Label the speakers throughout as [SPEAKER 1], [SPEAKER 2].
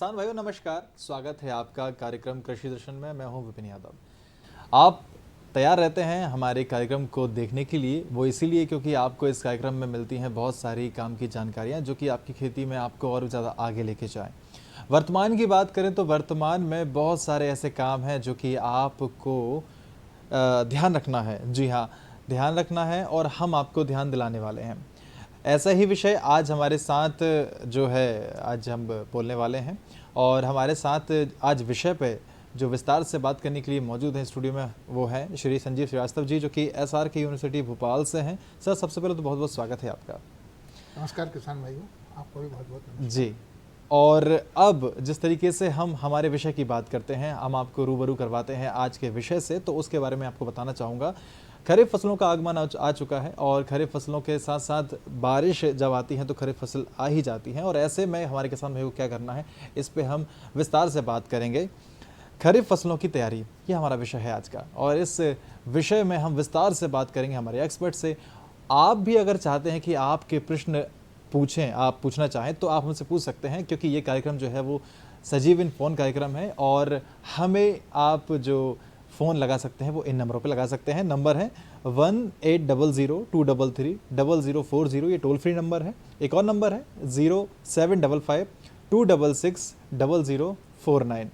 [SPEAKER 1] किसान भाइयों नमस्कार, स्वागत है आपका कार्यक्रम कृषि दर्शन में। मैं हूं विपिन यादव। आप तैयार रहते हैं हमारे कार्यक्रम को देखने के लिए, वो इसीलिए क्योंकि आपको इस कार्यक्रम में मिलती हैं बहुत सारी काम की जानकारियां जो कि आपकी खेती में आपको और ज़्यादा आगे लेके जाएं। वर्तमान की बात करें तो वर्तमान में बहुत सारे ऐसे काम हैं जो कि आपको ध्यान रखना है। जी हाँ, ध्यान रखना है और हम आपको ध्यान दिलाने वाले हैं। ऐसा ही विषय आज हमारे साथ जो है आज हम बोलने वाले हैं और हमारे साथ आज विषय पे जो विस्तार से बात करने के लिए मौजूद हैं स्टूडियो में वो हैं श्री संजीव श्रीवास्तव जी, जो कि SRK यूनिवर्सिटी भोपाल से हैं। सर, सबसे पहले तो बहुत बहुत स्वागत है आपका।
[SPEAKER 2] नमस्कार किसान भाइयों, आपको भी बहुत बहुत नमस्कार
[SPEAKER 1] जी। और अब जिस तरीके से हम हमारे विषय की बात करते हैं, हम आपको रूबरू करवाते हैं आज के विषय से, तो उसके बारे में आपको बताना चाहूँगा। खरीफ फसलों का आगमन आ चुका है और खरीफ फसलों के साथ साथ बारिश जब आती है तो खरीफ फसल आ ही जाती है, और ऐसे में हमारे किसान भाइयों को क्या करना है इस पे हम विस्तार से बात करेंगे। खरीफ फसलों की तैयारी, ये हमारा विषय है आज का, और इस विषय में हम विस्तार से बात करेंगे हमारे एक्सपर्ट से। आप भी अगर चाहते हैं कि आपके प्रश्न पूछें, आप पूछना चाहें तो आप हमसे पूछ सकते हैं, क्योंकि ये कार्यक्रम जो है वो सजीव इन फ़ोन कार्यक्रम है और हमें आप जो फ़ोन लगा सकते हैं वो इन नंबरों पे लगा सकते हैं। नंबर है 1800-233-0040, ये टोल फ्री नंबर है। एक और नंबर है 0755-266-0049।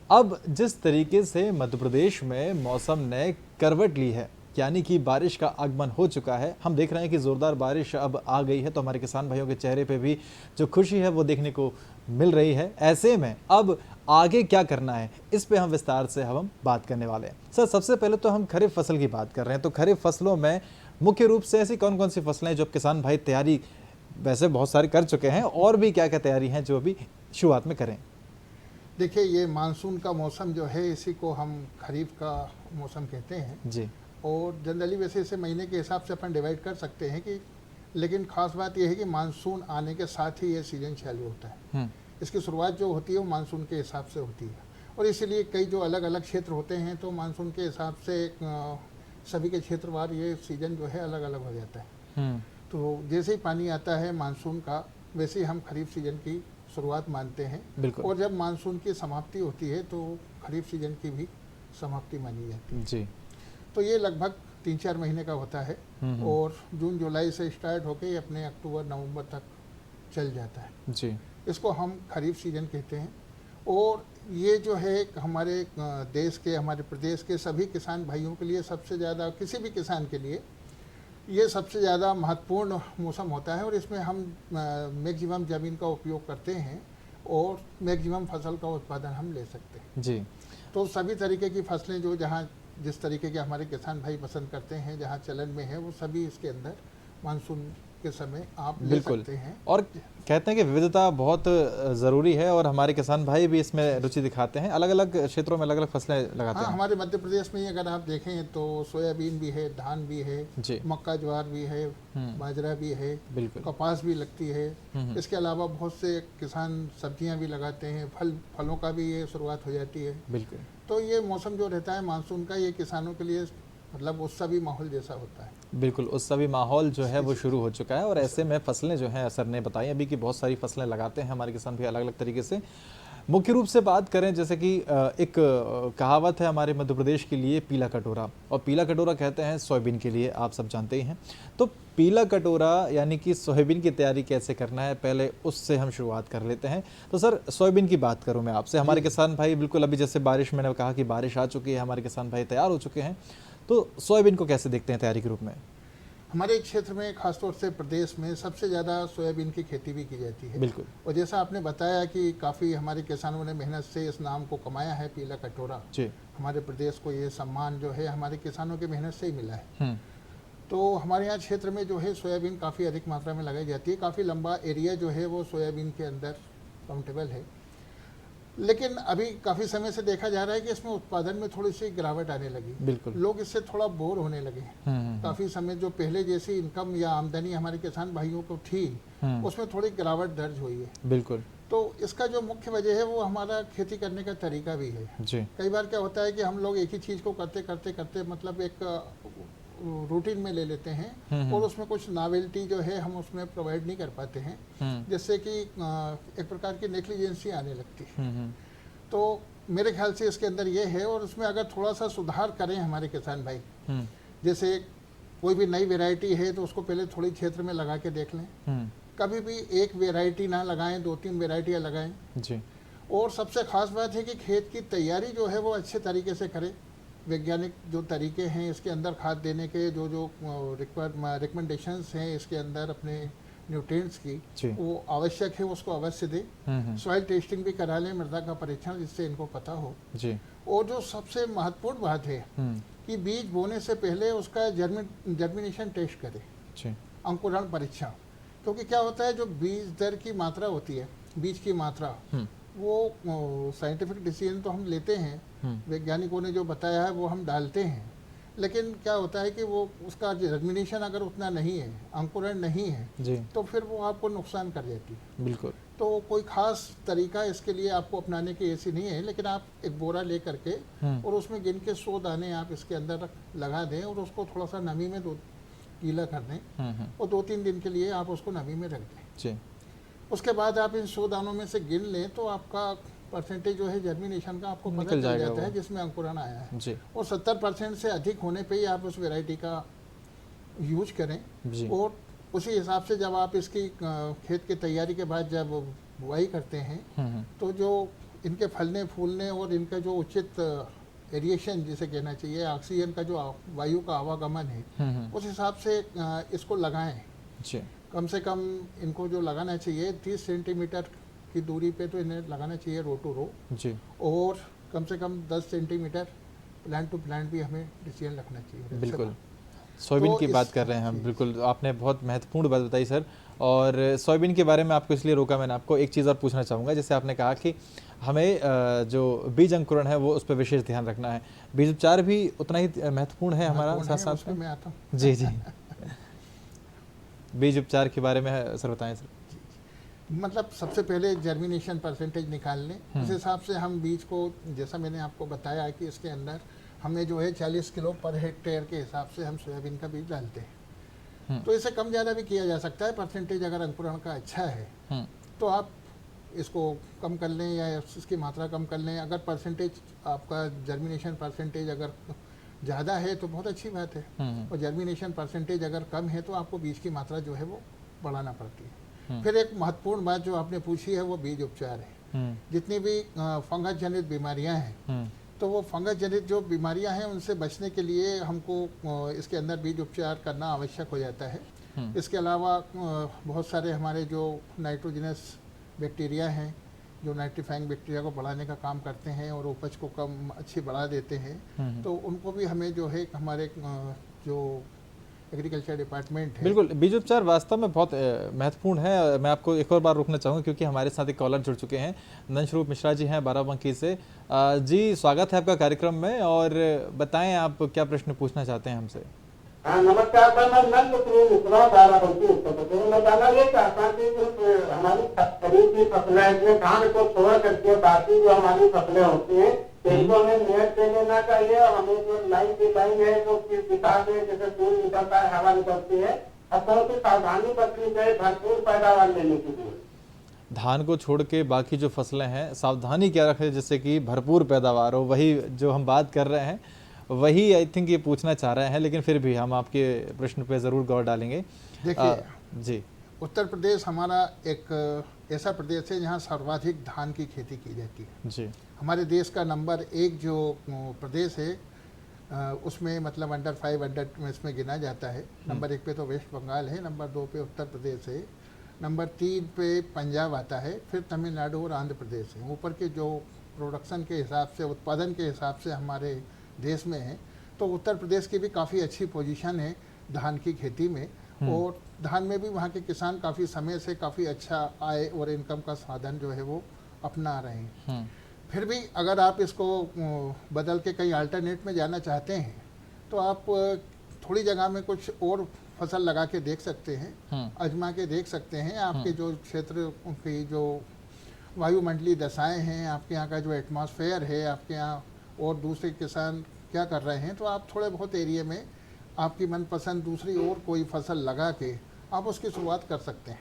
[SPEAKER 1] अब जिस तरीके से मध्य प्रदेश में मौसम ने करवट ली है, यानी कि बारिश का आगमन हो चुका है, हम देख रहे हैं कि ज़ोरदार बारिश अब आ गई है, तो हमारे किसान भाइयों के चेहरे पे भी जो खुशी है वो देखने को मिल रही है। ऐसे में अब आगे क्या करना है, इस पे हम विस्तार से हम बात करने वाले हैं। सर, सबसे पहले तो हम खरीफ फसल की बात कर रहे हैं, तो खरीफ फसलों में मुख्य रूप से ऐसी कौन कौन सी फसलें हैं जो किसान भाई तैयारी वैसे बहुत सारी कर चुके हैं, और भी क्या क्या तैयारी हैं जो अभी शुरुआत में करें?
[SPEAKER 2] देखिए, ये मानसून का मौसम जो है इसी को हम खरीफ का मौसम कहते हैं।
[SPEAKER 1] जी।
[SPEAKER 2] और जनरली वैसे इसे महीने के हिसाब से अपन डिवाइड कर सकते हैं कि, लेकिन खास बात यह है कि मानसून आने के साथ ही ये सीजन चालू होता है। इसकी शुरुआत जो होती है वो मानसून के हिसाब से होती है, और इसीलिए कई जो अलग अलग क्षेत्र होते हैं तो मानसून के हिसाब से सभी के क्षेत्रवार ये सीजन जो है अलग अलग हो जाता है। तो जैसे ही पानी आता है मानसून का, वैसे ही हम खरीफ सीजन की शुरुआत मानते हैं।
[SPEAKER 1] बिल्कुल।
[SPEAKER 2] और जब मानसून की समाप्ति होती है तो खरीफ सीजन की भी समाप्ति मानी जाती है।
[SPEAKER 1] जी।
[SPEAKER 2] तो ये लगभग 3-4 महीने का होता है, और जून जुलाई से स्टार्ट होकर ये अपने अक्टूबर नवंबर तक चल जाता है।
[SPEAKER 1] जी।
[SPEAKER 2] इसको हम खरीफ सीजन कहते हैं। और ये जो है हमारे देश के, हमारे प्रदेश के सभी किसान भाइयों के लिए सबसे ज़्यादा, किसी भी किसान के लिए ये सबसे ज़्यादा महत्वपूर्ण मौसम होता है, और इसमें हम मैक्सिमम ज़मीन का उपयोग करते हैं और मैक्सिमम फसल का उत्पादन हम ले सकते हैं।
[SPEAKER 1] जी।
[SPEAKER 2] तो सभी तरीके की फसलें जो जहाँ जिस तरीके के हमारे किसान भाई पसंद करते हैं, जहाँ चलन में है, वो सभी इसके अंदर मानसून के समय आप ले सकते हैं।
[SPEAKER 1] और कहते हैं कि विविधता बहुत ज़रूरी है, और हमारे किसान भाई भी इसमें रुचि दिखाते हैं, अलग अलग क्षेत्रों में अलग अलग फसलें लगाते हैं।
[SPEAKER 2] हमारे मध्य प्रदेश में अगर आप देखें तो सोयाबीन भी है, धान भी है, मक्का ज्वार भी है, बाजरा भी है,
[SPEAKER 1] बिल्कुल,
[SPEAKER 2] कपास भी लगती है। इसके अलावा बहुत से किसान सब्जियां भी लगाते हैं, फलों का भी ये शुरुआत हो जाती है।
[SPEAKER 1] बिल्कुल।
[SPEAKER 2] तो ये मौसम जो रहता है मानसून का, ये किसानों के लिए मतलब उत्सवी माहौल जैसा होता है।
[SPEAKER 1] बिल्कुल, उत्सवी माहौल जो है वो शुरू हो चुका है, और ऐसे में फसलें जो हैं, सर ने बताई अभी कि बहुत सारी फसलें लगाते हैं हमारे किसान भी अलग अलग तरीके से। मुख्य रूप से बात करें, जैसे कि एक कहावत है हमारे मध्य प्रदेश के लिए, पीला कटोरा, और पीला कटोरा कहते हैं सोयाबीन के लिए, आप सब जानते ही हैं। तो पीला कटोरा यानी कि सोयाबीन की तैयारी कैसे करना है, पहले उससे हम शुरुआत कर लेते हैं। तो सर, सोयाबीन की बात करूं मैं आपसे, हमारे किसान भाई बिल्कुल अभी जैसे बारिश, मैंने कहा कि बारिश आ चुकी है, हमारे किसान भाई तैयार हो चुके हैं, तो सोयाबीन को कैसे देखते हैं तैयारी के रूप में?
[SPEAKER 2] हमारे क्षेत्र में, खासतौर से प्रदेश में, सबसे ज़्यादा सोयाबीन की खेती भी की जाती है।
[SPEAKER 1] बिल्कुल।
[SPEAKER 2] और जैसा आपने बताया कि काफ़ी हमारे किसानों ने मेहनत से इस नाम को कमाया है, पीला कटोरा।
[SPEAKER 1] जी।
[SPEAKER 2] हमारे प्रदेश को ये सम्मान जो है हमारे किसानों की मेहनत से ही मिला है। तो हमारे यहाँ क्षेत्र में जो है सोयाबीन काफ़ी अधिक मात्रा में लगाई जाती है। काफ़ी लंबा एरिया जो है वो सोयाबीन के अंदर काउंटेबल है। लेकिन अभी काफ़ी समय से देखा जा रहा है कि इसमें उत्पादन में थोड़ी सी गिरावट आने लगी।
[SPEAKER 1] बिल्कुल।
[SPEAKER 2] लोग इससे थोड़ा बोर होने लगे। काफ़ी समय जो पहले जैसी इनकम या आमदनी हमारे किसान भाइयों को थी, उसमें थोड़ी गिरावट दर्ज हुई है।
[SPEAKER 1] बिल्कुल।
[SPEAKER 2] तो इसका जो मुख्य वजह है वो हमारा खेती करने का तरीका भी है।
[SPEAKER 1] जी।
[SPEAKER 2] कई बार क्या होता है कि हम लोग एक ही चीज़ को करते करते करते मतलब एक रूटीन में ले लेते हैं और उसमें कुछ नॉवेल्टी जो है हम उसमें प्रोवाइड नहीं कर पाते हैं, जिससे कि एक प्रकार की नेग्लिजेंसी आने लगती है। तो मेरे ख्याल से इसके अंदर ये है, और उसमें अगर थोड़ा सा सुधार करें हमारे किसान भाई, जैसे कोई भी नई वैरायटी है तो उसको पहले थोड़ी क्षेत्र में लगा के देख लें, कभी भी एक वैरायटी ना लगाएं, 2-3 वैरायटियाँ लगाएं जी। और सबसे ख़ास बात है कि खेत की तैयारी जो है वो अच्छे तरीके से करें। वैज्ञानिक जो तरीके हैं इसके अंदर खाद देने के, जो जो रिकमेंडेशंस हैं इसके अंदर अपने न्यूट्रिएंट्स की, वो आवश्यक है उसको अवश्य दें। सॉइल टेस्टिंग भी करा लें, मृदा का परीक्षण, जिससे इनको पता हो जी। और जो सबसे महत्वपूर्ण बात है कि बीज बोने से पहले उसका जर्मिनेशन टेस्ट करें, अंकुरण परीक्षण। क्योंकि क्या होता है, जो बीज दर की मात्रा होती है, बीज की मात्रा, वो साइंटिफिक डिसीजन तो हम लेते हैं, वैज्ञानिकों ने जो बताया है वो हम डालते हैं, लेकिन क्या होता है कि वो उसका जर्मिनेशन अगर उतना नहीं है, अंकुरण नहीं है जी, तो फिर वो आपको नुकसान कर देती है। बिल्कुल। तो कोई खास तरीका इसके लिए आपको अपनाने की ऐसी नहीं है, लेकिन आप एक बोरा ले करके और उसमें गिन के 100 दाने आप इसके अंदर लगा दें और उसको थोड़ा सा नमी में गीला कर दें और 2-3 दिन के लिए आप उसको नमी में रख दें जी। उसके बाद आप इन 100 दानों में से गिन लें तो आपका परसेंटेज जो है जर्मिनेशन का आपको पता चल जाता है, जिसमें अंकुरण आया है जी। और 70% से अधिक होने पे ही आप उस वैरायटी का यूज करें जी। और उसी हिसाब से जब आप इसकी खेत की तैयारी के बाद जब बुआई करते हैं तो जो इनके फलने फूलने और इनका जो उचित एरिएशन जिसे कहना चाहिए, ऑक्सीजन का जो वायु का आवागमन है, उस हिसाब से इसको लगाएं जी। कम से कम इनको जो लगाना चाहिए 30 सेंटीमीटर की दूरी पे तो इन्हें लगाना चाहिए रो टू रो जी। और कम से कम 10 सेंटीमीटर प्लांट टू प्लांट भी हमें डिसीजन रखना चाहिए। बिल्कुल,
[SPEAKER 1] सोयाबीन की बात कर रहे हैं हम, बिल्कुल आपने बहुत महत्वपूर्ण बात बताई सर। और सोयाबीन के बारे में आपको इसलिए रोका मैंने, आपको एक चीज़ और पूछना चाहूँगा। जैसे आपने कहा कि हमें जो बीज अंकुरण है वो उस पर विशेष ध्यान रखना है, बीज उपचार भी उतना ही महत्वपूर्ण है हमारा साथ साथ में। मैं आता हूँ जी जी बीज उपचार के बारे में सर बताएं सर।
[SPEAKER 2] मतलब सबसे पहले जर्मिनेशन परसेंटेज निकाल लें, उस हिसाब से हम बीज को, जैसा मैंने आपको बताया कि इसके अंदर हमें जो है 40 किलो पर हेक्टेयर के हिसाब से हम सोयाबीन का बीज डालते हैं। तो इसे कम ज़्यादा भी किया जा सकता है, परसेंटेज अगर अंकुरण का अच्छा है तो आप इसको कम कर लें या इसकी मात्रा कम कर लें। अगर परसेंटेज आपका जर्मिनेशन परसेंटेज अगर ज़्यादा है तो बहुत अच्छी बात है, और जर्मिनेशन परसेंटेज अगर कम है तो आपको बीज की मात्रा जो है वो बढ़ाना पड़ती है। फिर एक महत्वपूर्ण बात जो आपने पूछी है वो बीज उपचार है। जितनी भी फंगस जनित बीमारियां हैं, तो वो फंगस जनित जो बीमारियां हैं उनसे बचने के लिए हमको इसके अंदर बीज उपचार करना आवश्यक हो जाता है। इसके अलावा बहुत सारे हमारे जो नाइट्रोजनस बैक्टीरिया हैं, जो नाइट्रीफाइंग बैक्टीरिया को बढ़ाने का काम करते हैं और उपज को कम अच्छी बढ़ा देते हैं, तो उनको भी हमें जो है हमारे जो एग्रीकल्चर डिपार्टमेंट है।
[SPEAKER 1] बिल्कुल, बीज उपचार वास्तव में बहुत महत्वपूर्ण है। मैं आपको एक और बार रोकना चाहूँगा क्योंकि हमारे साथ एक कॉलर जुड़ चुके हैं, नंदस्वरूप मिश्रा जी हैं बाराबंकी से। जी, स्वागत है आपका कार्यक्रम में, और बताएं आप क्या प्रश्न पूछना चाहते हैं हमसे।
[SPEAKER 3] नमस्कार सर, मैं नंदस्वरूप मिश्रा बाराबंकी से। मैं जानना ये चाहता हूँ कि हमारी खरीफ की फसलें जो धान को छोड़ करके बाकी जो हमारी फसलें होती हैं, इनको हमें नेट दे लेना चाहिए। हमें जो लाइन की लाइन है जो दिखा दे, जैसे दूध निकलता है, हवा निकलती है, और कौन सी सावधानी बरतनी चाहिए भरपूर पैदावार लेने के लिए।
[SPEAKER 1] धान को छोड़ के बाकी जो फसलें हैं सावधानी क्या रखें जिससे कि भरपूर पैदावार हो, वही जो हम बात कर रहे हैं, वही आई थिंक ये पूछना चाह रहे हैं, लेकिन फिर भी हम आपके प्रश्न पे ज़रूर गौर डालेंगे।
[SPEAKER 2] देखिए
[SPEAKER 1] जी,
[SPEAKER 2] उत्तर प्रदेश हमारा एक ऐसा प्रदेश है जहाँ सर्वाधिक धान की खेती की जाती है जी। हमारे देश का नंबर 1 जो प्रदेश है उसमें मतलब अंडर 500 में इसमें गिना जाता है। नंबर 1 पे तो वेस्ट बंगाल है, नंबर 2 पे उत्तर प्रदेश है, नंबर 3 पे पंजाब आता है, फिर तमिलनाडु और आंध्र प्रदेश है। ऊपर के जो प्रोडक्शन के हिसाब से, उत्पादन के हिसाब से हमारे देश में है, तो उत्तर प्रदेश की भी काफ़ी अच्छी पोजीशन है धान की खेती में, और धान में भी वहाँ के किसान काफ़ी समय से काफ़ी अच्छा आय और इनकम का साधन जो है वो अपना रहे हैं। फिर भी अगर आप इसको बदल के कहीं अल्टरनेट में जाना चाहते हैं तो आप थोड़ी जगह में कुछ और फसल लगा के देख सकते हैं, आजमा के देख सकते हैं। आपके जो क्षेत्र की जो वायुमंडलीय दशाएं हैं, आपके यहाँ का जो एटमॉस्फेयर है, आपके यहाँ और दूसरे किसान क्या कर रहे हैं, तो आप थोड़े बहुत एरिया में आपकी मनपसंद दूसरी और कोई फसल लगा के आप उसकी शुरुआत कर सकते हैं।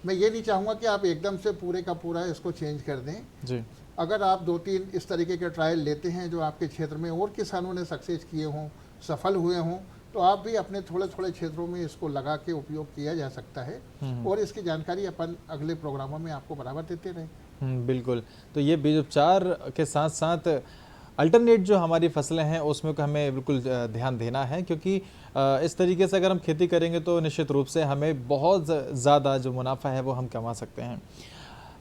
[SPEAKER 2] मैं ये नहीं चाहूँगा कि आप एकदम से पूरे का पूरा इसको चेंज कर दें
[SPEAKER 1] जी।
[SPEAKER 2] अगर आप 2-3 इस तरीके के ट्रायल लेते हैं जो आपके क्षेत्र में और किसानों ने सक्सेस किए हों, सफल हुए हों, तो आप भी अपने थोड़े थोड़े क्षेत्रों में इसको लगा के उपयोग किया जा सकता है और इसकी जानकारी अपन अगले प्रोग्रामों में आपको बराबर देते रहें।
[SPEAKER 1] बिल्कुल। तो ये बीज उपचार के साथ साथ अल्टरनेट जो हमारी फसलें हैं उसमें को हमें बिल्कुल ध्यान देना है, क्योंकि इस तरीके से अगर हम खेती करेंगे तो निश्चित रूप से हमें बहुत ज़्यादा जो मुनाफा है वो हम कमा सकते हैं।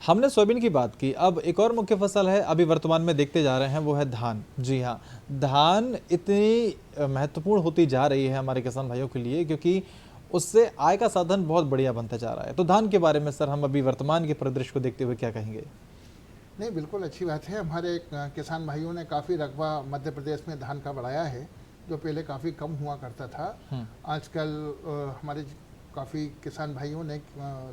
[SPEAKER 1] हमने सोयाबीन की बात की, अब एक और मुख्य फसल है अभी वर्तमान में देखते जा रहे हैं, वो है धान। जी हाँ, धान इतनी महत्वपूर्ण होती जा रही है हमारे किसान भाइयों के लिए, क्योंकि उससे आय का साधन बहुत बढ़िया बनता जा रहा है। तो धान के बारे में सर हम अभी वर्तमान के परिदृश्य को देखते हुए क्या कहेंगे?
[SPEAKER 2] नहीं, बिल्कुल अच्छी बात है। हमारे किसान भाइयों ने काफ़ी रकबा मध्य प्रदेश में धान का बढ़ाया है, जो पहले काफ़ी कम हुआ करता था। आजकल हमारे काफ़ी किसान भाइयों ने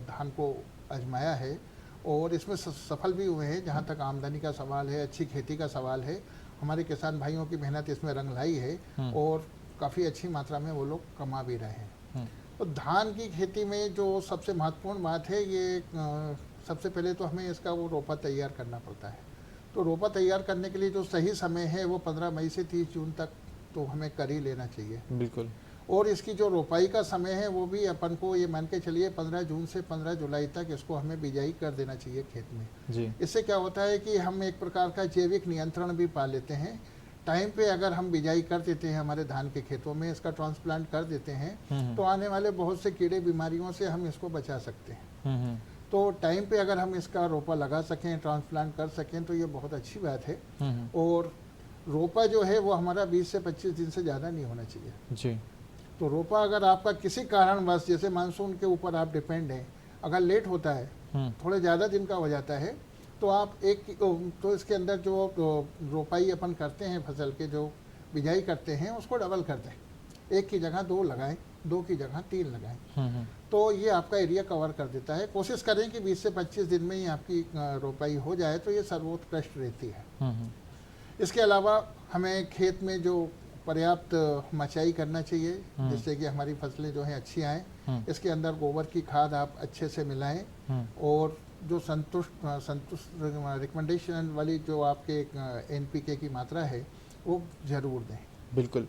[SPEAKER 2] धान को आजमाया है और इसमें सफल भी हुए हैं। जहाँ तक आमदनी का सवाल है, अच्छी खेती का सवाल है, हमारे किसान भाइयों की मेहनत इसमें रंग लाई है और काफ़ी अच्छी मात्रा में वो लोग कमा भी रहे हैं। तो धान की खेती में जो सबसे महत्वपूर्ण बात है, ये सबसे पहले तो हमें इसका वो रोपा तैयार करना पड़ता है। तो रोपा तैयार करने के लिए जो सही समय है वो 15 मई से 30 जून तक तो हमें कर ही लेना चाहिए।
[SPEAKER 1] बिल्कुल।
[SPEAKER 2] और इसकी जो रोपाई का समय है वो भी अपन को ये मान के चलिए 15 जून से 15 जुलाई तक इसको हमें बिजाई कर देना चाहिए खेत में
[SPEAKER 1] जी।
[SPEAKER 2] इससे क्या होता है कि हम एक प्रकार का जैविक नियंत्रण भी पा लेते हैं। टाइम पे अगर हम बिजाई कर देते हैं हमारे धान के खेतों में, इसका ट्रांसप्लांट कर देते हैं तो आने वाले बहुत से कीड़े बीमारियों से हम इसको बचा सकते हैं। तो टाइम पे अगर हम इसका रोपा लगा सकें, ट्रांसप्लांट कर सकें तो ये बहुत अच्छी बात है। और रोपा जो है वो हमारा 20 से 25 दिन से ज़्यादा नहीं होना चाहिए
[SPEAKER 1] जी। तो
[SPEAKER 2] रोपा अगर आपका किसी कारणवश, जैसे मानसून के ऊपर आप डिपेंड हैं, अगर लेट होता है, थोड़े ज़्यादा दिन का हो जाता है, तो आप तो इसके अंदर जो रोपाई अपन करते हैं फसल के, जो बिजाई करते हैं, उसको डबल कर दें। 1 की जगह 2 लगाएं, 2 की जगह 3 लगाएं। तो ये आपका एरिया कवर कर देता है। कोशिश करें कि 20 से 25 दिन में ही आपकी रोपाई हो जाए तो ये सर्वोत्कृष्ट रहती है। इसके अलावा हमें खेत में जो पर्याप्त मचाई करना चाहिए जिससे कि हमारी फसलें जो हैं अच्छी आएँ। इसके अंदर गोबर की खाद आप अच्छे से मिलाएं और जो संतुष्ट रिकमेंडेशन वाली जो आपके NPK की मात्रा है वो ज़रूर दें।
[SPEAKER 1] बिल्कुल,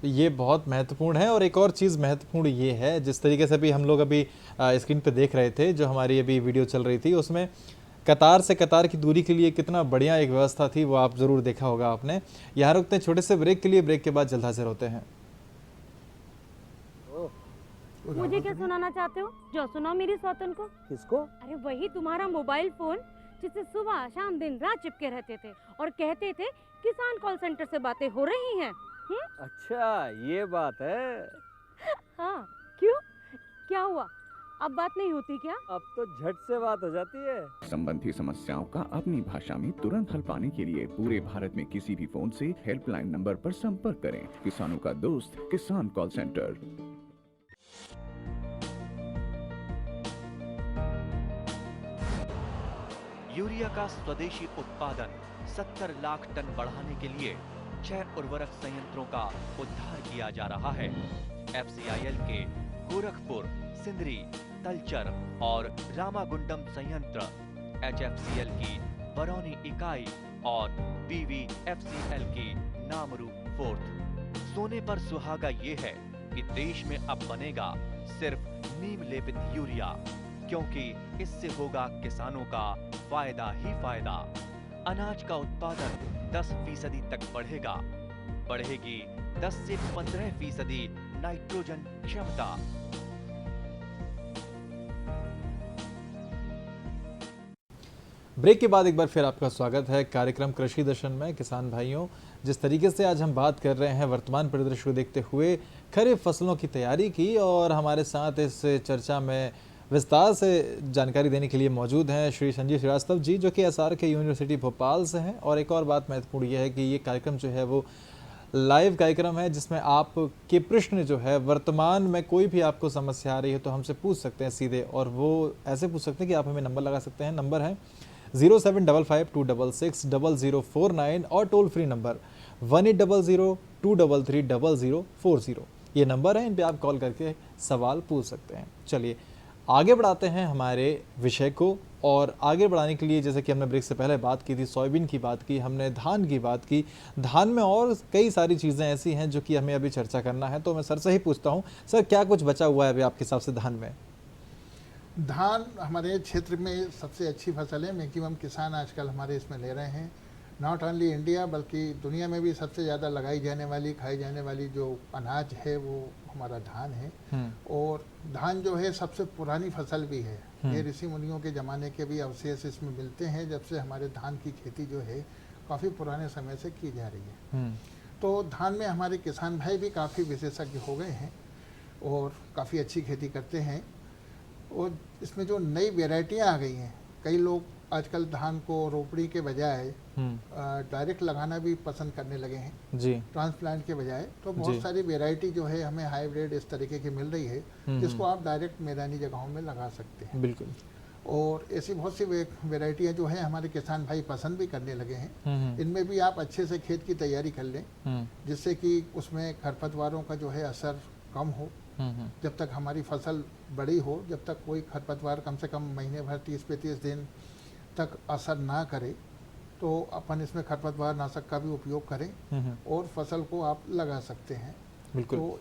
[SPEAKER 1] ये बहुत महत्वपूर्ण है। और एक और चीज़ महत्वपूर्ण ये है, जिस तरीके से भी हम लोग अभी स्क्रीन पे देख रहे थे, जो हमारी अभी वीडियो चल रही थी, उसमें कतार से कतार की दूरी के लिए कितना बढ़िया एक व्यवस्था थी, वो आप ज़रूर देखा होगा आपने। यहाँ रुकते हैं छोटे से ब्रेक के लिए, ब्रेक के बाद जल्द हाजिर होते हैं।
[SPEAKER 4] मुझे क्या सुनाना चाहते हो? जो सुनाओ मेरी सौतन को।
[SPEAKER 5] किसको?
[SPEAKER 4] अरे वही तुम्हारा मोबाइल फोन जिससे सुबह शाम दिन रात चिपके रहते थे और कहते थे किसान कॉल सेंटर से बातें हो रही हैं।
[SPEAKER 5] अच्छा ये बात है।
[SPEAKER 4] हाँ, क्यों? क्या हुआ? अब बात नहीं होती क्या?
[SPEAKER 5] अब तो झट से बात हो जाती है।
[SPEAKER 6] संबंधी समस्याओं का अपनी भाषा में तुरंत हल पाने के लिए पूरे भारत में किसी भी फोन से हेल्पलाइन नंबर पर संपर्क करें। किसानों का दोस्त किसान कॉल सेंटर।
[SPEAKER 7] यूरिया का स्वदेशी उत्पादन 70 लाख टन बढ़ाने के लिए 6 उर्वरक संयंत्रों का उद्धार किया जा रहा है। FCIL के गोरखपुर, सिंदरी, तलचर और रामागुंडम संयंत्र, HFCL की बरौनी इकाई और BVFCL की नामरू फोर्थ। सोने पर सुहागा ये है कि देश में अब बनेगा सिर्फ नीम लेपित यूरिया, क्योंकि इससे होगा किसानों का फायदा ही फायदा। अनाज का उत्पादन 10% तक बढ़ेगा। बढ़ेगी 10 से 15% नाइट्रोजन क्षमता।
[SPEAKER 1] ब्रेक के बाद एक बार फिर आपका स्वागत है कार्यक्रम कृषि दर्शन में। किसान भाइयों, जिस तरीके से आज हम बात कर रहे हैं वर्तमान परिदृश्य को देखते हुए खरीफ फसलों की तैयारी की, और हमारे साथ इस चर्चा में विस्तार से जानकारी देने के लिए मौजूद हैं श्री संजीव श्रीवास्तव जी, जो कि SRK यूनिवर्सिटी भोपाल से हैं। और एक और बात महत्वपूर्ण ये है कि ये कार्यक्रम जो है वो लाइव कार्यक्रम है, जिसमें आपके प्रश्न जो है वर्तमान में कोई भी आपको समस्या आ रही है तो हमसे पूछ सकते हैं सीधे, और वो ऐसे पूछ सकते हैं कि आप हमें नंबर लगा सकते हैं। नंबर है 07552660049 और टोल फ्री नंबर 1800233040। ये नंबर है, इन पे आप कॉल करके सवाल पूछ सकते हैं। चलिए आगे बढ़ाते हैं हमारे विषय को, और आगे बढ़ाने के लिए जैसे कि हमने ब्रेक से पहले बात की थी, सोयाबीन की बात की, हमने धान की बात की, धान में और कई सारी चीज़ें ऐसी हैं जो कि हमें अभी चर्चा करना है। तो मैं सर से ही पूछता हूँ, सर क्या कुछ बचा हुआ है अभी आपके हिसाब से धान में?
[SPEAKER 2] धान हमारे क्षेत्र में सबसे अच्छी फसल है, मैक्सिमम किसान आजकल हमारे इसमें ले रहे हैं। नॉट ओनली इंडिया बल्कि दुनिया में भी सबसे ज़्यादा लगाई जाने वाली, खाई जाने वाली जो अनाज है वो हमारा धान है। और धान जो है सबसे पुरानी फसल भी है। ये ऋषि मुनियों के ज़माने के भी अवशेष इसमें मिलते हैं, जब से हमारे धान की खेती जो है काफ़ी पुराने समय से की जा रही है। तो धान में हमारे किसान भाई भी काफ़ी विशेषज्ञ हो गए हैं और काफ़ी अच्छी खेती करते हैं। और इसमें जो नई वेराइटियाँ आ गई हैं, कई लोग आजकल धान को रोपड़ी के बजाय डायरेक्ट लगाना भी पसंद करने लगे हैं
[SPEAKER 1] जी,
[SPEAKER 2] ट्रांसप्लांट के बजाय। तो बहुत सारी वेराइटी जो है हमें हाइब्रिड इस तरीके की मिल रही है जिसको आप डायरेक्ट मैदानी जगहों में लगा सकते हैं।
[SPEAKER 1] बिल्कुल।
[SPEAKER 2] और ऐसी बहुत सी वेराइटियाँ जो है हमारे किसान भाई पसंद भी करने लगे हैं। इनमें भी आप अच्छे से खेत की तैयारी कर लें, जिससे कि उसमें खरपतवारों का जो है असर कम हो। जब तक हमारी फसल बड़ी हो, जब तक कोई खरपतवार कम से कम महीने भर 30-35 दिन तक असर ना करे, तो अपन इसमें खरपतवार नाशक का भी उपयोग करें और फसल को आप लगा सकते हैं।
[SPEAKER 1] बिल्कुल।
[SPEAKER 2] तो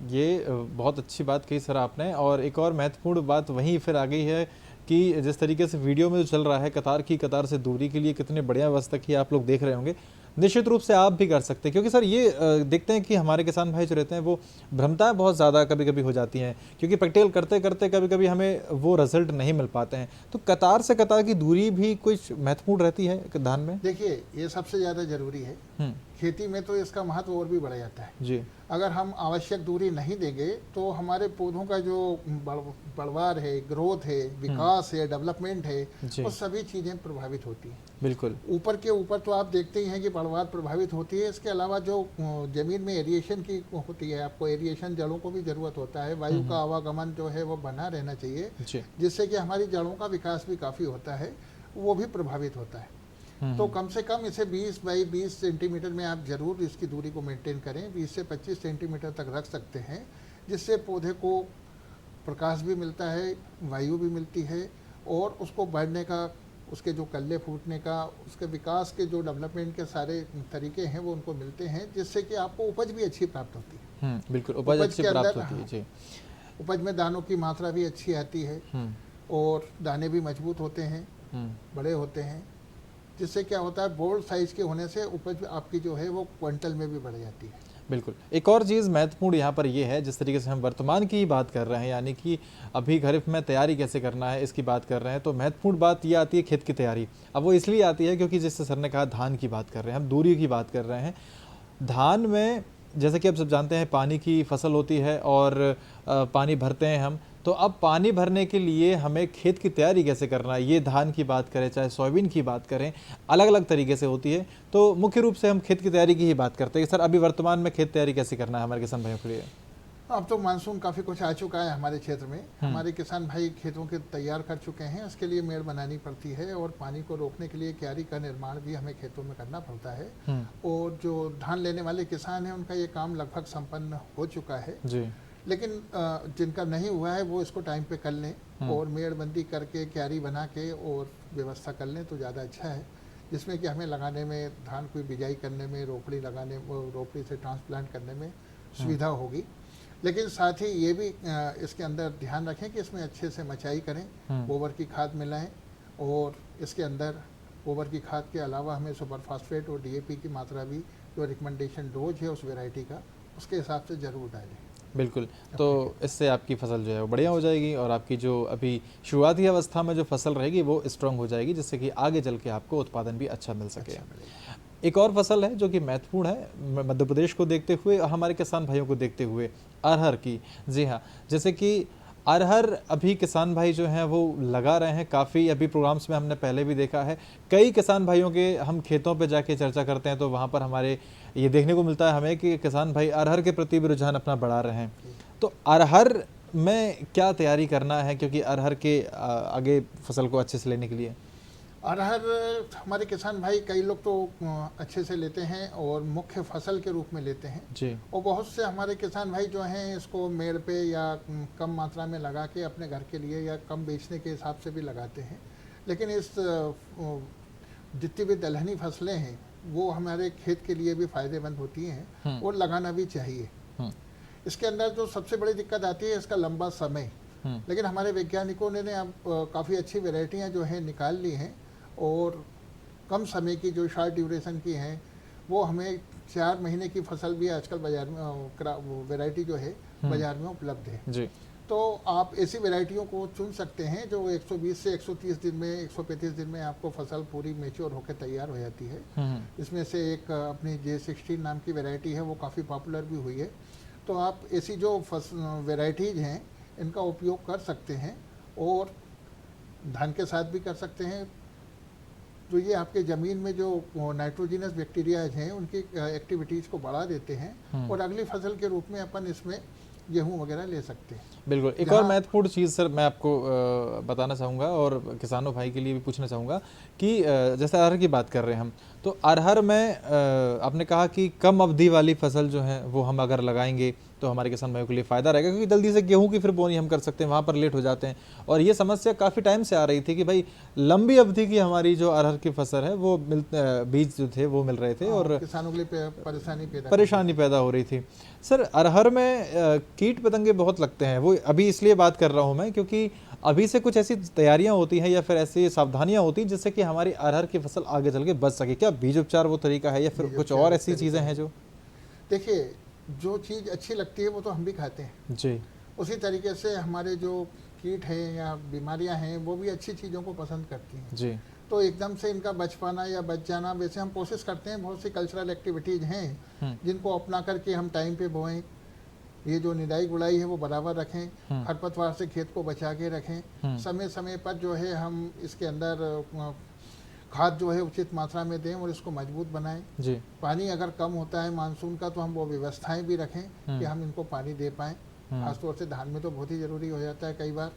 [SPEAKER 1] ये बहुत अच्छी बात कही सर आपने। और एक और महत्वपूर्ण बात वहीं फिर आ गई है कि जिस तरीके से वीडियो में जो चल रहा है, कतार की कतार से दूरी के लिए कितने बढ़िया व्यवस्था की आप लोग देख रहे होंगे, निश्चित रूप से आप भी कर सकते हैं। क्योंकि सर ये देखते हैं कि हमारे किसान भाई जो रहते हैं वो भ्रमताएं बहुत ज़्यादा कभी कभी हो जाती हैं, क्योंकि प्रैक्टिकल करते करते कभी कभी हमें वो रिजल्ट नहीं मिल पाते हैं। तो कतार से कतार की दूरी भी कुछ महत्वपूर्ण रहती है धान में?
[SPEAKER 2] देखिए, ये सबसे ज़्यादा ज़रूरी है। खेती में तो इसका महत्व और भी बढ़ जाता है
[SPEAKER 1] जी।
[SPEAKER 2] अगर हम आवश्यक दूरी नहीं देंगे तो हमारे पौधों का जो बढ़वार है, ग्रोथ है, विकास है, डेवलपमेंट है, वो सभी चीज़ें प्रभावित होती हैं।
[SPEAKER 1] बिल्कुल।
[SPEAKER 2] ऊपर के ऊपर तो आप देखते ही हैं कि बढ़वार प्रभावित होती है। इसके अलावा जो ज़मीन में एरिएशन की होती है, आपको एरिएशन जड़ों को भी ज़रूरत होता है। वायु का आवागमन जो है वो बना रहना चाहिए, जिससे कि हमारी जड़ों का विकास भी काफ़ी होता है, वो भी प्रभावित होता है। तो कम से कम इसे 20 बाई 20 सेंटीमीटर में आप ज़रूर इसकी दूरी को मेंटेन करें। 20 से 25 सेंटीमीटर तक रख सकते हैं, जिससे पौधे को प्रकाश भी मिलता है, वायु भी मिलती है, और उसको बढ़ने का, उसके जो कल्ले फूटने का, उसके विकास के जो डेवलपमेंट के सारे तरीके हैं वो उनको मिलते हैं, जिससे कि आपको उपज भी अच्छी प्राप्त होती है।
[SPEAKER 1] बिल्कुल, उपज अच्छी प्राप्त होती है जी।
[SPEAKER 2] उपज में दानों की मात्रा भी अच्छी आती है और दाने भी मजबूत होते हैं, बड़े होते हैं, जिससे क्या होता है, बोल्ड साइज के होने से उपज आपकी जो है वो क्विंटल में भी बढ़ जाती है।
[SPEAKER 1] बिल्कुल। एक और चीज़ महत्वपूर्ण यहाँ पर ये है, जिस तरीके से हम वर्तमान की बात कर रहे हैं, यानी कि अभी खरीफ में तैयारी कैसे करना है इसकी बात कर रहे हैं, तो महत्वपूर्ण बात ये आती है खेत की तैयारी। अब वो इसलिए आती है क्योंकि जैसे सर ने कहा धान की बात कर रहे हैं, हम दूरी की बात कर रहे हैं। धान में जैसे कि आप सब जानते हैं पानी की फसल होती है और पानी भरते हैं हम, तो अब पानी भरने के लिए हमें खेत की तैयारी कैसे करना है, ये धान की बात करें चाहे सोयाबीन की बात करें, अलग अलग तरीके से होती है। तो मुख्य रूप से हम खेत की तैयारी की ही बात करते हैं। सर अभी वर्तमान में खेत तैयारी कैसे करना है हमारे किसान भाइयों के लिए?
[SPEAKER 2] अब तो मानसून काफ़ी कुछ आ चुका है हमारे क्षेत्र में। हमारे किसान भाई खेतों के तैयार कर चुके हैं। उसके लिए मेड़ बनानी पड़ती है और पानी को रोकने के लिए क्यारी का निर्माण भी हमें खेतों में करना पड़ता है। और जो धान लेने वाले किसान हैं उनका ये काम लगभग संपन्न हो चुका है जी। लेकिन जिनका नहीं हुआ है वो इसको टाइम पे कर लें और मेड़बंदी करके क्यारी बना के और व्यवस्था कर लें तो ज़्यादा अच्छा है, जिसमें कि हमें लगाने में, धान की बिजाई करने में, रोपड़ी लगाने, रोपड़ी से ट्रांसप्लांट करने में सुविधा होगी। लेकिन साथ ही ये भी इसके अंदर ध्यान रखें कि इसमें अच्छे से मचाई करें, गोबर की खाद मिलाएं, और इसके अंदर गोबर की खाद के अलावा हमें सुपर फास्फेट और डीएपी की मात्रा भी, जो रिकमेंडेशन डोज है उस वैरायटी का, उसके हिसाब से ज़रूर डालें।
[SPEAKER 1] बिल्कुल। तो इससे आपकी फसल जो है वो बढ़िया हो जाएगी और आपकी जो अभी शुरुआती अवस्था में जो फसल रहेगी वो स्ट्रॉन्ग हो जाएगी, जिससे कि आगे चल के आपको उत्पादन भी अच्छा मिल सके। एक और फसल है जो कि महत्वपूर्ण है मध्य प्रदेश को देखते हुए, हमारे किसान भाइयों को देखते हुए, अरहर की। जी हाँ, जैसे कि अरहर अभी किसान भाई जो हैं वो लगा रहे हैं काफ़ी। अभी प्रोग्राम्स में हमने पहले भी देखा है, कई किसान भाइयों के हम खेतों पे जाके चर्चा करते हैं तो वहाँ पर हमारे ये देखने को मिलता है हमें कि किसान भाई अरहर के प्रति भी रुझान अपना बढ़ा रहे हैं। तो अरहर में क्या तैयारी करना है, क्योंकि अरहर के आगे फसल को अच्छे से लेने के लिए?
[SPEAKER 2] अरहर हमारे किसान भाई कई लोग तो अच्छे से लेते हैं और मुख्य फसल के रूप में लेते हैं
[SPEAKER 1] जी।
[SPEAKER 2] और बहुत से हमारे किसान भाई जो हैं इसको मेड़ पे या कम मात्रा में लगा के अपने घर के लिए या कम बेचने के हिसाब से भी लगाते हैं। लेकिन इस जितनी भी दलहनी फसलें हैं वो हमारे खेत के लिए भी फायदेमंद होती हैं और लगाना भी चाहिए। इसके अंदर जो सबसे बड़ी दिक्कत आती है इसका लंबा समय, लेकिन हमारे वैज्ञानिकों ने अब काफ़ी अच्छी वैरायटियां जो है निकाल ली हैं और कम समय की जो शॉर्ट ड्यूरेशन की हैं वो हमें 4 महीने की फसल भी आजकल बाजार में वैरायटी जो है बाजार में उपलब्ध है जी। तो आप ऐसी वैरायटियों को चुन सकते हैं जो 120 से 130 दिन में 135 दिन में आपको फसल पूरी मैच्योर होकर तैयार हो जाती है। इसमें से एक अपनी J16 नाम की वैरायटी है वो काफ़ी पॉपुलर भी हुई है। तो आप ऐसी जो वैरायटीज़ हैं इनका उपयोग कर सकते हैं और धान के साथ भी कर सकते हैं। तो ये आपके ज़मीन में जो नाइट्रोजिनस बैक्टीरियाज हैं उनकी एक्टिविटीज़ को बढ़ा देते हैं और अगली फसल के रूप में अपन इसमें गेहूं वगैरह ले सकते हैं।
[SPEAKER 1] बिल्कुल। एक और महत्वपूर्ण चीज़ सर मैं आपको बताना चाहूँगा और किसानों भाई के लिए भी पूछना चाहूँगा कि जैसे अरहर की बात कर रहे हैं हम, तो अरहर में आपने कहा कि कम अवधि वाली फसल जो है वो हम अगर लगाएंगे तो हमारे किसान भाइयों के लिए फ़ायदा रहेगा, क्योंकि जल्दी से गेहूं की फिर बोनी हम कर सकते हैं, वहाँ पर लेट हो जाते हैं। और ये समस्या काफ़ी टाइम से आ रही थी कि भाई लंबी अवधि की हमारी जो अरहर की फसल है वो बीज जो थे वो मिल रहे थे और
[SPEAKER 2] किसानों के लिए
[SPEAKER 1] परेशानी पैदा हो रही थी। सर अरहर में कीट पतंगे बहुत लगते हैं, वो अभी इसलिए बात कर रहा हूँ मैं क्योंकि अभी से कुछ ऐसी तैयारियां होती हैं या फिर ऐसी सावधानियां होती हैं जिससे कि हमारी अरहर की फसल आगे चल के बच सके। क्या बीज उपचार वो तरीका है या फिर कुछ और ऐसी चीज़ें हैं जो?
[SPEAKER 2] देखिए, जो चीज़ अच्छी लगती है वो तो हम भी खाते हैं
[SPEAKER 1] जी।
[SPEAKER 2] उसी तरीके से हमारे जो कीट हैं या बीमारियां हैं वो भी अच्छी चीज़ों को पसंद करती हैं
[SPEAKER 1] जी।
[SPEAKER 2] तो एकदम से इनका बच पाना या बच जाना, वैसे हम कोशिश करते हैं। बहुत सी कल्चरल एक्टिविटीज़ हैं जिनको अपना करके हम टाइम पे बोएं। ये जो निदाई गुड़ाई है वो बराबर रखें, खरपतवार से खेत को बचा के रखें, समय समय पर जो है हम इसके अंदर खाद जो है उचित मात्रा में दें और इसको मजबूत बनाएं जी। पानी अगर कम होता है मानसून का तो हम वो व्यवस्थाएं भी रखें कि हम इनको पानी दे पाएं। खासतौर से धान में तो बहुत ही ज़रूरी हो जाता है कई बार।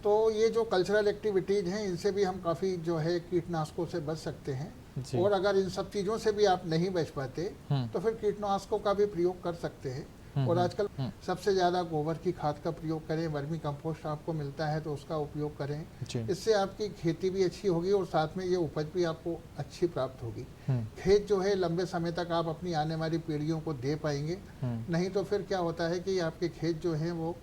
[SPEAKER 2] तो ये जो कल्चरल एक्टिविटीज़ हैं इनसे भी हम काफ़ी जो है कीटनाशकों से बच सकते हैं। और अगर इन सब चीज़ों से भी आप नहीं बच पाते तो फिर कीटनाशकों का भी प्रयोग कर सकते हैं। और आजकल सबसे ज़्यादा गोबर की खाद का प्रयोग करें, वर्मी कंपोस्ट आपको मिलता है तो उसका उपयोग करें। इससे आपकी खेती भी अच्छी होगी और साथ में ये उपज भी आपको अच्छी प्राप्त होगी। खेत जो है लंबे समय तक आप अपनी आने वाली पीढ़ियों को दे पाएंगे। नहीं तो फिर क्या होता है कि आपके खेत जो हैं वो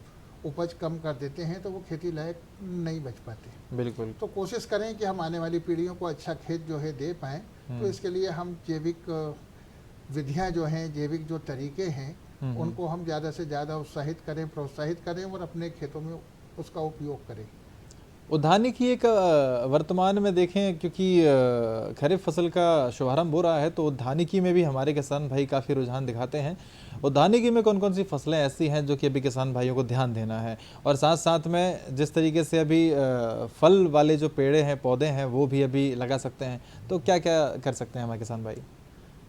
[SPEAKER 2] उपज कम कर देते हैं तो वो खेती लायक नहीं बच पाते।
[SPEAKER 1] बिल्कुल।
[SPEAKER 2] तो कोशिश करें कि हम आने वाली पीढ़ियों को अच्छा खेत जो है दे पाएँ। तो इसके लिए हम जैविक विधियाँ जो हैं, जैविक जो तरीके हैं उनको हम ज़्यादा से ज़्यादा उत्साहित करें, प्रोत्साहित करें और अपने खेतों में उसका उपयोग करें।
[SPEAKER 1] उद्यानिकी एक वर्तमान में देखें क्योंकि खरीफ फसल का शुभारंभ हो रहा है तो उद्यानिकी में भी हमारे किसान भाई काफ़ी रुझान दिखाते हैं। उद्यानिकी में कौन कौन सी फसलें ऐसी हैं जो कि अभी किसान भाइयों को ध्यान देना है, और साथ साथ में जिस तरीके से अभी फल वाले जो पेड़े हैं, पौधे हैं, वो भी अभी लगा सकते हैं, तो क्या क्या कर सकते हैं हमारे किसान भाई?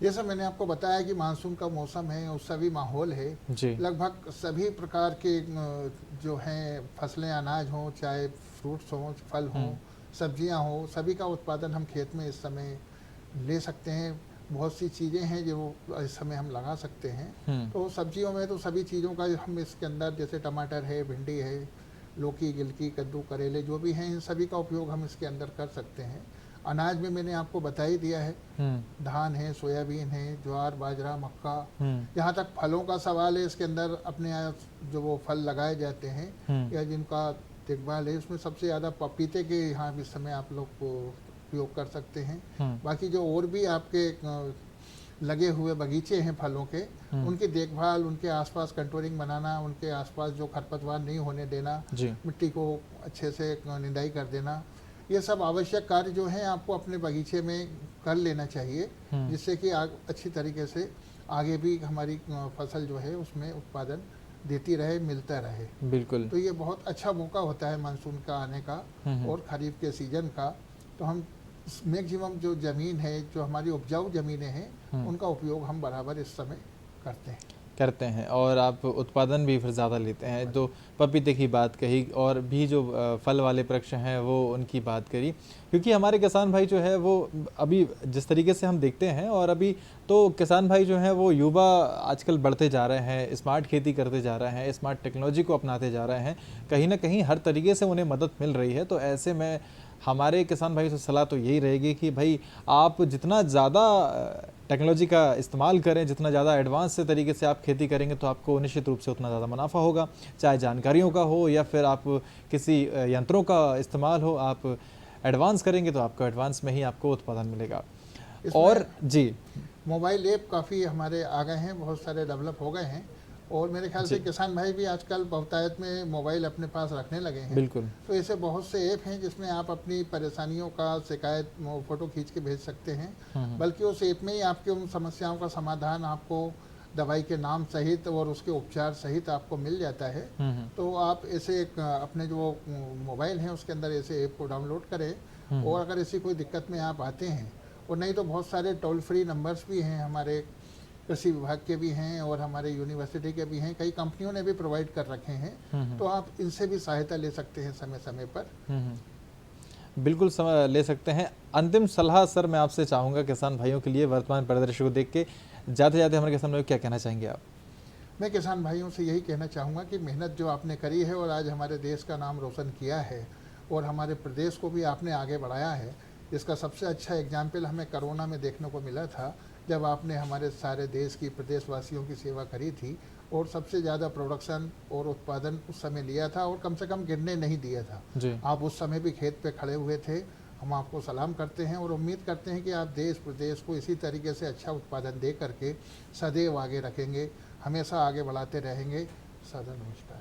[SPEAKER 2] जैसा मैंने आपको बताया कि मानसून का मौसम है और सभी माहौल है जी। लगभग सभी प्रकार के जो हैं फसलें, अनाज हों, चाहे फ्रूट्स हों, फल हों, सब्जियां हों, सभी का उत्पादन हम खेत में इस समय ले सकते हैं। बहुत सी चीज़ें हैं जो इस समय हम लगा सकते हैं। तो सब्जियों में तो सभी चीज़ों का हम इसके अंदर, जैसे टमाटर है, भिंडी है, लौकी, गिलकी, कद्दू, करेले जो भी हैं, इन सभी का उपयोग हम इसके अंदर कर सकते हैं। अनाज में मैंने आपको बता ही दिया है, धान है, सोयाबीन है, ज्वार, बाजरा, मक्का। यहाँ तक फलों का सवाल है, इसके अंदर अपने यहाँ जो वो फल लगाए जाते हैं या जिनका देखभाल है, उसमें सबसे ज़्यादा पपीते के यहाँ इस समय आप लोग को उपयोग कर सकते हैं। बाकी जो और भी आपके लगे हुए बगीचे हैं फलों के, उनकी देखभाल, उनके आसपास कंटोरिंग बनाना, उनके आसपास जो खरपतवार नहीं होने देना, मिट्टी को अच्छे से निदाई कर देना, ये सब आवश्यक कार्य जो हैं आपको अपने बगीचे में कर लेना चाहिए, जिससे कि अच्छी तरीके से आगे भी हमारी फसल जो है उसमें उत्पादन देती रहे, मिलता रहे।
[SPEAKER 1] बिल्कुल।
[SPEAKER 2] तो ये बहुत अच्छा मौका होता है मानसून का आने का और खरीफ के सीजन का। तो हम मैक्सिमम जो ज़मीन है, जो हमारी उपजाऊ ज़मीनें हैं, उनका उपयोग हम बराबर इस समय करते हैं।
[SPEAKER 1] करते हैं और आप उत्पादन भी फिर ज़्यादा लेते हैं। तो पपीते की बात कही और भी जो फल वाले वृक्ष हैं वो उनकी बात करी, क्योंकि हमारे किसान भाई जो है वो अभी जिस तरीके से हम देखते हैं, और अभी तो किसान भाई जो हैं वो युवा आजकल बढ़ते जा रहे हैं, स्मार्ट खेती करते जा रहे हैं, स्मार्ट टेक्नोलॉजी को अपनाते जा रहे हैं, कहीं ना कहीं हर तरीके से उन्हें मदद मिल रही है। तो ऐसे में हमारे किसान भाई से सलाह तो यही रहेगी कि भाई आप जितना ज़्यादा टेक्नोलॉजी का इस्तेमाल करें, जितना ज़्यादा एडवांस से तरीके से आप खेती करेंगे तो आपको निश्चित रूप से उतना ज़्यादा मुनाफा होगा, चाहे जानकारियों का हो या फिर आप किसी यंत्रों का इस्तेमाल हो। आप एडवांस करेंगे तो आपको एडवांस में ही आपको उत्पादन मिलेगा। और जी,
[SPEAKER 2] मोबाइल ऐप काफ़ी हमारे आ गए हैं, बहुत सारे डेवलप हो गए हैं, और मेरे ख्याल से किसान भाई भी आजकल बहुतायत में मोबाइल अपने पास रखने लगे हैं।
[SPEAKER 1] बिल्कुल।
[SPEAKER 2] तो ऐसे बहुत से ऐप हैं जिसमें आप अपनी परेशानियों का शिकायत फ़ोटो खींच के भेज सकते हैं, बल्कि उस ऐप में ही आपकी उन समस्याओं का समाधान आपको दवाई के नाम सहित और उसके उपचार सहित आपको मिल जाता है। तो आप ऐसे अपने जो मोबाइल हैं उसके अंदर ऐसे ऐप को डाउनलोड करें, और अगर ऐसी कोई दिक्कत में आप आते हैं, और नहीं तो बहुत सारे टोल फ्री नंबर्स भी हैं, हमारे कृषि विभाग के भी हैं और हमारे यूनिवर्सिटी के भी हैं, कई कंपनियों ने भी प्रोवाइड कर रखे हैं, तो आप इनसे भी सहायता ले सकते हैं समय समय पर।
[SPEAKER 1] बिल्कुल ले सकते हैं। अंतिम सलाह सर मैं आपसे चाहूँगा किसान भाइयों के लिए, वर्तमान परिदृश्य को देख के जाते जाते हमारे किसान भाइयों को क्या कहना चाहेंगे आप?
[SPEAKER 2] मैं किसान भाइयों से यही कहना चाहूँगा कि मेहनत जो आपने करी है और आज हमारे देश का नाम रोशन किया है और हमारे प्रदेश को भी आपने आगे बढ़ाया है, इसका सबसे अच्छा एग्जाम्पल हमें कोरोना में देखने को मिला था, जब आपने हमारे सारे देश की, प्रदेशवासियों की सेवा करी थी और सबसे ज़्यादा प्रोडक्शन और उत्पादन उस समय लिया था और कम से कम गिरने नहीं दिया था
[SPEAKER 1] जी।
[SPEAKER 2] आप उस समय भी खेत पे खड़े हुए थे। हम आपको सलाम करते हैं और उम्मीद करते हैं कि आप देश प्रदेश को इसी तरीके से अच्छा उत्पादन दे करके सदैव आगे रखेंगे, हमेशा आगे बढ़ाते रहेंगे। सादर नमस्कार।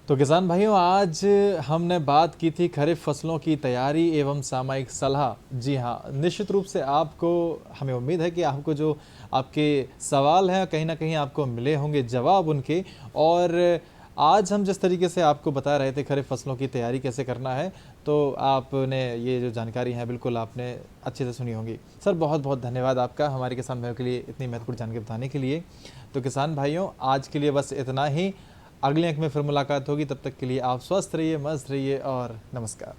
[SPEAKER 1] तो किसान भाइयों, आज हमने बात की थी खरीफ फसलों की तैयारी एवं सामयिक सलाह। जी हाँ, निश्चित रूप से आपको, हमें उम्मीद है कि आपको जो आपके सवाल हैं कहीं ना कहीं आपको मिले होंगे जवाब उनके। और आज हम जिस तरीके से आपको बता रहे थे खरीफ फसलों की तैयारी कैसे करना है, तो आपने ये जो जानकारी है बिल्कुल आपने अच्छे से सुनी होंगी। सर बहुत बहुत धन्यवाद आपका हमारे किसान भाइयों के लिए इतनी महत्वपूर्ण जानकारी बताने के लिए। तो किसान भाइयों, आज के लिए बस इतना ही। अगले अंक में फिर मुलाकात होगी, तब तक के लिए आप स्वस्थ रहिए, मस्त रहिए और नमस्कार।